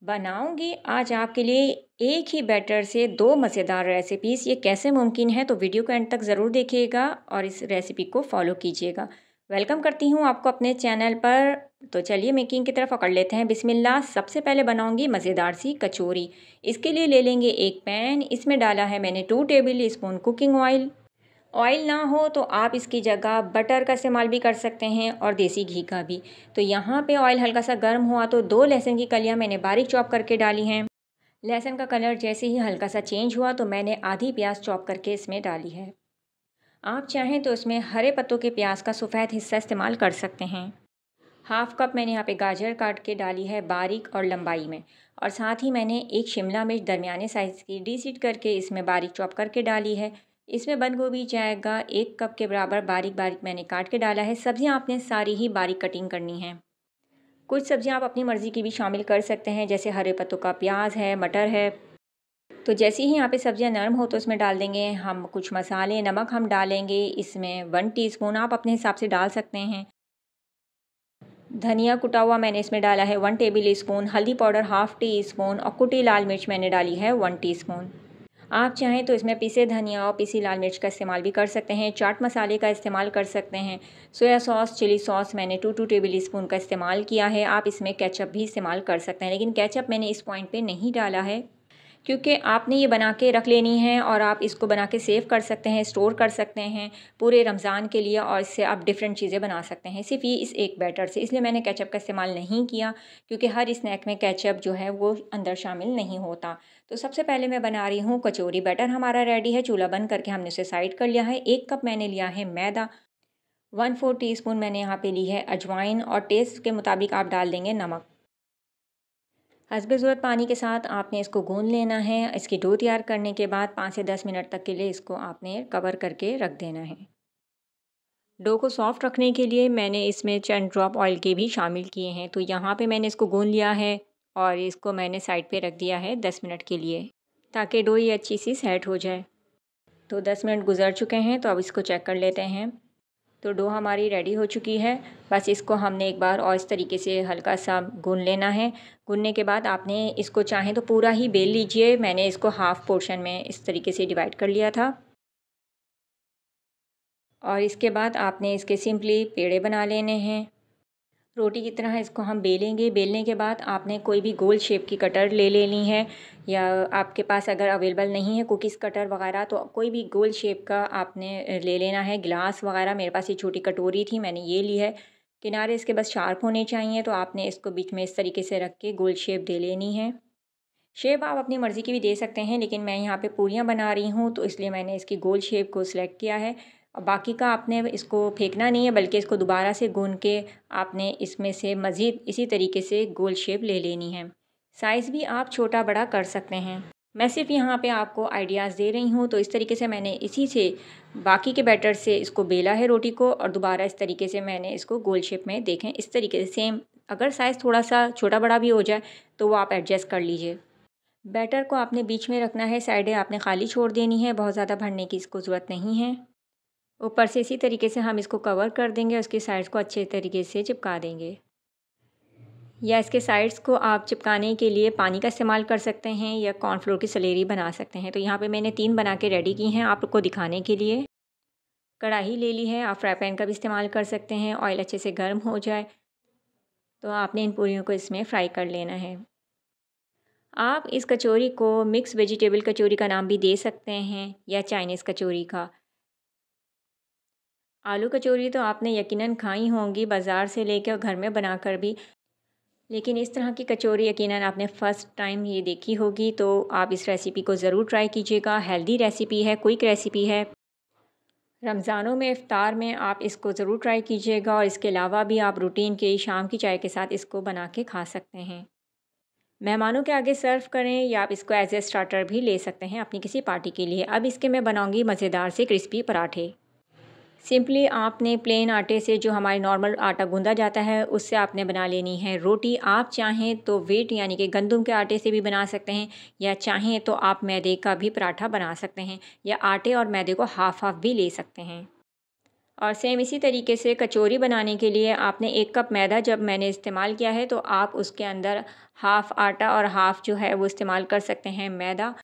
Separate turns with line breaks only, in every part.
बनाऊंगी आज आपके लिए एक ही बैटर से दो मज़ेदार रेसिपीज़। ये कैसे मुमकिन है, तो वीडियो को एंड तक ज़रूर देखिएगा और इस रेसिपी को फॉलो कीजिएगा। वेलकम करती हूँ आपको अपने चैनल पर। तो चलिए मेकिंग की तरफ पकड़ लेते हैं। बिस्मिल्लाह। सबसे पहले बनाऊंगी मज़ेदार सी कचौरी। इसके लिए ले लेंगे एक पैन। इसमें डाला है मैंने 2 table spoon cooking oil. Oil ना हो तो आप इसकी जगह बटर का इस्तेमाल भी कर सकते हैं और देसी घी का भी। तो यहाँ पे ऑयल हल्का सा गर्म हुआ तो 2 लहसुन की कलियाँ मैंने बारीक चॉप करके डाली हैं। लहसुन का कलर जैसे ही हल्का सा चेंज हुआ तो मैंने आधी प्याज चॉप करके इसमें डाली है। आप चाहें तो इसमें हरे पत्तों के प्याज का सफ़ेद हिस्सा इस्तेमाल कर सकते हैं। हाफ कप मैंने यहाँ पे गाजर काट के डाली है बारीक और लंबाई में। और साथ ही मैंने एक शिमला मिर्च दरमियाने साइज़ की डीसीट करके इसमें बारीक चॉप करके डाली है। इसमें बंद गोभी जाएगा 1 कप के बराबर, बारीक बारीक मैंने काट के डाला है। सब्जियाँ आपने सारी ही बारीक कटिंग करनी है। कुछ सब्जियाँ आप अपनी मर्ज़ी की भी शामिल कर सकते हैं, जैसे हरे पत्तों का प्याज है, मटर है। तो जैसे ही यहाँ पे सब्जियाँ नरम हो तो इसमें डाल देंगे हम कुछ मसाले। नमक हम डालेंगे इसमें 1 टीस्पून, आप अपने हिसाब से डाल सकते हैं। धनिया कुटा हुआ मैंने इसमें डाला है 1 टेबल स्पून। हल्दी पाउडर हाफ़ टी स्पून और कुटी लाल मिर्च मैंने डाली है 1 टीस्पून। आप चाहें तो इसमें पिसे धनिया और पिसी लाल मिर्च का इस्तेमाल भी कर सकते हैं। चाट मसाले का इस्तेमाल कर सकते हैं। सोया सॉस, चिली सॉस मैंने 2 टेबल स्पून का इस्तेमाल किया है। आप इसमें केचप भी इस्तेमाल कर सकते हैं, लेकिन केचप मैंने इस पॉइंट पे नहीं डाला है क्योंकि आपने ये बना के रख लेनी है और आप इसको बना के सेव कर सकते हैं, स्टोर कर सकते हैं पूरे रमज़ान के लिए, और इससे आप डिफरेंट चीज़ें बना सकते हैं सिर्फ ये इस एक बैटर से। इसलिए मैंने केचप का इस्तेमाल नहीं किया क्योंकि हर स्नैक में केचप जो है वो अंदर शामिल नहीं होता। तो सबसे पहले मैं बना रही हूँ कचौरी। बैटर हमारा रेडी है, चूल्हा बंद करके हमने उसे साइड कर लिया है। 1 कप मैंने लिया है मैदा। 1/4 टीस्पून मैंने यहाँ पे ली है अजवाइन और टेस्ट के मुताबिक आप डाल देंगे नमक। हस्बे ज़रूरत पानी के साथ आपने इसको गूंद लेना है। इसकी डो तैयार करने के बाद 5 से 10 मिनट तक के लिए इसको आपने कवर करके रख देना है। डो को सॉफ्ट रखने के लिए मैंने इसमें चंद ड्रॉप ऑयल के भी शामिल किए हैं। तो यहाँ पे मैंने इसको गूंद लिया है और इसको मैंने साइड पे रख दिया है 10 मिनट के लिए, ताकि डो ये अच्छी सी सेट हो जाए। तो 10 मिनट गुजर चुके हैं, तो अब इसको चेक कर लेते हैं। तो डो हमारी रेडी हो चुकी है। बस इसको हमने एक बार और इस तरीके से हल्का सा गूंद लेना है। गूंदने के बाद आपने इसको चाहें तो पूरा ही बेल लीजिए। मैंने इसको हाफ़ पोर्शन में इस तरीके से डिवाइड कर लिया था। और इसके बाद आपने इसके सिंपली पेड़े बना लेने हैं। रोटी की तरह इसको हम बेलेंगे। बेलने के बाद आपने कोई भी गोल शेप की कटर ले लेनी है, या आपके पास अगर अवेलेबल नहीं है कुकीज़ कटर वगैरह तो कोई भी गोल शेप का आपने ले लेना है। गिलास वगैरह, मेरे पास ये छोटी कटोरी थी, मैंने ये ली है। किनारे इसके बस शार्प होने चाहिए, तो आपने इसको बीच में इस तरीके से रख के गोल शेप दे लेनी है। शेप आप अपनी मर्ज़ी की भी दे सकते हैं, लेकिन मैं यहाँ पे पूरियाँ बना रही हूँ तो इसलिए मैंने इसकी गोल शेप को सिलेक्ट किया है। और बाकी का आपने इसको फेंकना नहीं है, बल्कि इसको दोबारा से गूंद के आपने इसमें से मज़ीद इसी तरीके से गोल शेप ले लेनी है। साइज़ भी आप छोटा बड़ा कर सकते हैं। मैं सिर्फ यहाँ पे आपको आइडियाज़ दे रही हूँ। तो इस तरीके से मैंने इसी से बाकी के बैटर से इसको बेला है रोटी को, और दोबारा इस तरीके से मैंने इसको गोल शेप में, देखें इस तरीके से सेम। अगर साइज़ थोड़ा सा छोटा बड़ा भी हो जाए तो वो आप एडजस्ट कर लीजिए। बैटर को आपने बीच में रखना है, साइडें आपने खाली छोड़ देनी है, बहुत ज़्यादा भरने की इसको ज़रूरत नहीं है। ऊपर से इसी तरीके से हम इसको कवर कर देंगे, उसकी साइड्स को अच्छे तरीके से चिपका देंगे। या इसके साइड्स को आप चिपकाने के लिए पानी का इस्तेमाल कर सकते हैं या कॉर्नफ्लोर की सलेरी बना सकते हैं। तो यहाँ पे मैंने 3 बना के रेडी की हैं आपको दिखाने के लिए। कढ़ाई ले ली है, आप फ्राई पैन का भी इस्तेमाल कर सकते हैं। ऑयल अच्छे से गर्म हो जाए तो आपने इन पूरियों को इसमें फ्राई कर लेना है। आप इस कचौरी को मिक्स वेजिटेबल कचौरी का नाम भी दे सकते हैं, या चाइनीज़ कचौरी का। आलू कचौरी तो आपने यकीनन खाई होंगी बाज़ार से लेकर और घर में बनाकर भी, लेकिन इस तरह की कचौरी यकीनन आपने फ़र्स्ट टाइम ये देखी होगी। तो आप इस रेसिपी को ज़रूर ट्राई कीजिएगा। हेल्दी रेसिपी है, क्विक रेसिपी है। रमज़ानों में इफ़्तार में आप इसको ज़रूर ट्राई कीजिएगा, और इसके अलावा भी आप रूटीन के शाम की चाय के साथ इसको बना के खा सकते हैं। मेहमानों के आगे सर्व करें, या आप इसको एज ए स्टार्टर भी ले सकते हैं अपनी किसी पार्टी के लिए। अब इसके मैं बनाऊंगी मज़ेदार से क्रिस्पी पराठे। सिंपली आपने प्लेन आटे से, जो हमारे नॉर्मल आटा गूंदा जाता है, उससे आपने बना लेनी है रोटी। आप चाहें तो व्हीट यानी कि गंदम के आटे से भी बना सकते हैं, या चाहें तो आप मैदे का भी पराठा बना सकते हैं, या आटे और मैदे को हाफ़ हाफ़ भी ले सकते हैं। और सेम इसी तरीके से कचौरी बनाने के लिए आपने 1 कप मैदा जब मैंने इस्तेमाल किया है, तो आप उसके अंदर हाफ़ आटा और हाफ़ जो है वो इस्तेमाल कर सकते हैं मैदा।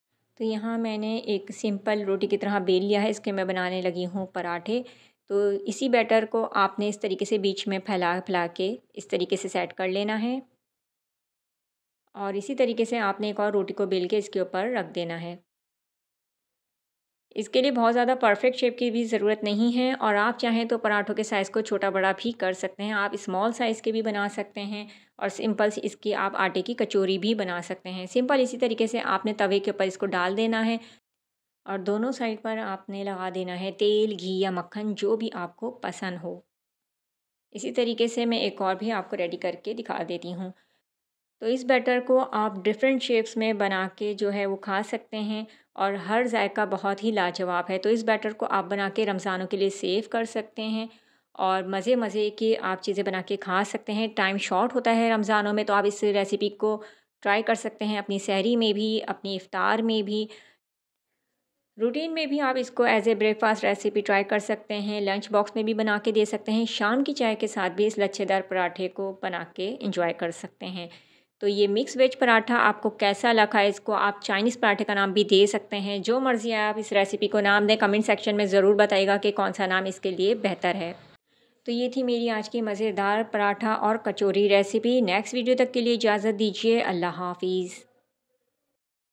तो यहाँ मैंने एक सिंपल रोटी की तरह बेल लिया है, इसके मैं बनाने लगी हूँ पराठे। तो इसी बैटर को आपने इस तरीके से बीच में फैला के इस तरीके से सेट कर लेना है और इसी तरीके से आपने एक और रोटी को बेल के इसके ऊपर रख देना है। इसके लिए बहुत ज़्यादा परफेक्ट शेप की भी ज़रूरत नहीं है और आप चाहें तो पराठों के साइज़ को छोटा-बड़ा भी कर सकते हैं। आप स्मॉल साइज़ के भी बना सकते हैं और सिंपल सी इसकी आप आटे की कचौरी भी बना सकते हैं। सिंपल इसी तरीके से आपने तवे के ऊपर इसको डाल देना है और दोनों साइड पर आपने लगा देना है तेल, घी या मक्खन जो भी आपको पसंद हो। इसी तरीके से मैं एक और भी आपको रेडी करके दिखा देती हूँ। तो इस बैटर को आप डिफरेंट शेप्स में बना के जो है वो खा सकते हैं और हर जायका बहुत ही लाजवाब है। तो इस बैटर को आप बना के रमज़ानों के लिए सेव कर सकते हैं और मज़े मज़े की आप चीज़ें बना के खा सकते हैं। टाइम शॉर्ट होता है रमज़ानों में, तो आप इस रेसिपी को ट्राई कर सकते हैं अपनी सहरी में भी, अपनी इफ्तार में भी, रूटीन में भी आप इसको as a breakfast recipe try कर सकते हैं। लंच बॉक्स में भी बना के दे सकते हैं। शाम की चाय के साथ भी इस लच्छेदार पराठे को बना के एंजॉय कर सकते हैं। तो ये मिक्स वेज पराठा आपको कैसा लगा? इसको आप चाइनीज़ पराठे का नाम भी दे सकते हैं। जो मर्ज़ी आप इस रेसिपी को नाम दें, कमेंट सेक्शन में ज़रूर बताइएगा कि कौन-सा नाम इसके लिए बेहतर है। तो ये थी मेरी आज की मज़ेदार पराठा और कचौरी रेसिपी। नेक्स्ट वीडियो तक के लिए इजाज़त दीजिए। अल्लाह हाफ़िज़।